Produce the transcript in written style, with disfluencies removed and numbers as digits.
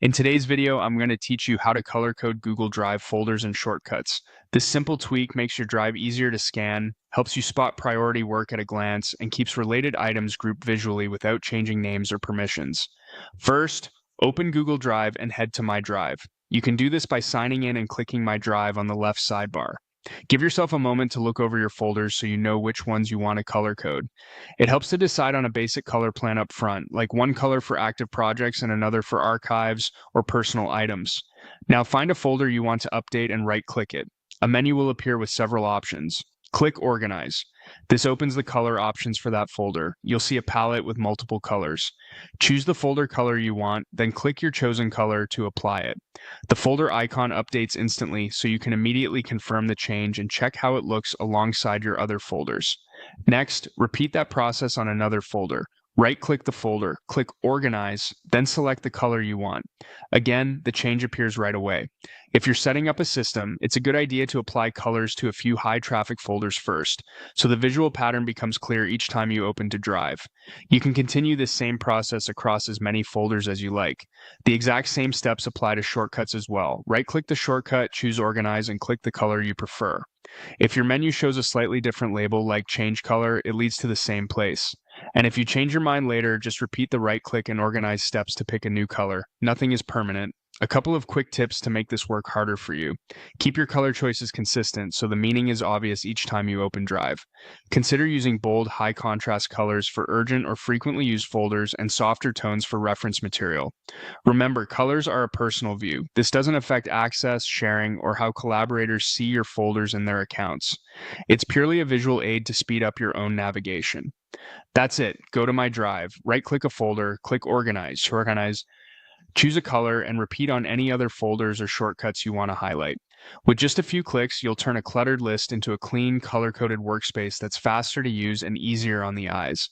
In today's video, I'm going to teach you how to color code Google Drive folders and shortcuts. This simple tweak makes your drive easier to scan, helps you spot priority work at a glance, and keeps related items grouped visually without changing names or permissions. First, open Google Drive and head to My Drive. You can do this by signing in and clicking My Drive on the left sidebar. Give yourself a moment to look over your folders so you know which ones you want to color code. It helps to decide on a basic color plan up front, like one color for active projects and another for archives or personal items. Now find a folder you want to update and right-click it. A menu will appear with several options. Click Organize. This opens the color options for that folder. You'll see a palette with multiple colors. Choose the folder color you want, then click your chosen color to apply it. The folder icon updates instantly, so you can immediately confirm the change and check how it looks alongside your other folders. Next, repeat that process on another folder. Right-click the folder, click Organize, then select the color you want. Again, the change appears right away. If you're setting up a system, it's a good idea to apply colors to a few high-traffic folders first, so the visual pattern becomes clear each time you open to Drive. You can continue this same process across as many folders as you like. The exact same steps apply to shortcuts as well. Right-click the shortcut, choose Organize, and click the color you prefer. If your menu shows a slightly different label like Change Color, it leads to the same place. And if you change your mind later, just repeat the right-click and Organize steps to pick a new color. Nothing is permanent. A couple of quick tips to make this work harder for you. Keep your color choices consistent so the meaning is obvious each time you open Drive. Consider using bold, high-contrast colors for urgent or frequently used folders and softer tones for reference material. Remember, colors are a personal view. This doesn't affect access, sharing, or how collaborators see your folders in their accounts. It's purely a visual aid to speed up your own navigation. That's it. Go to My Drive, right-click a folder, click Organize, choose a color, and repeat on any other folders or shortcuts you want to highlight. With just a few clicks, you'll turn a cluttered list into a clean, color-coded workspace that's faster to use and easier on the eyes.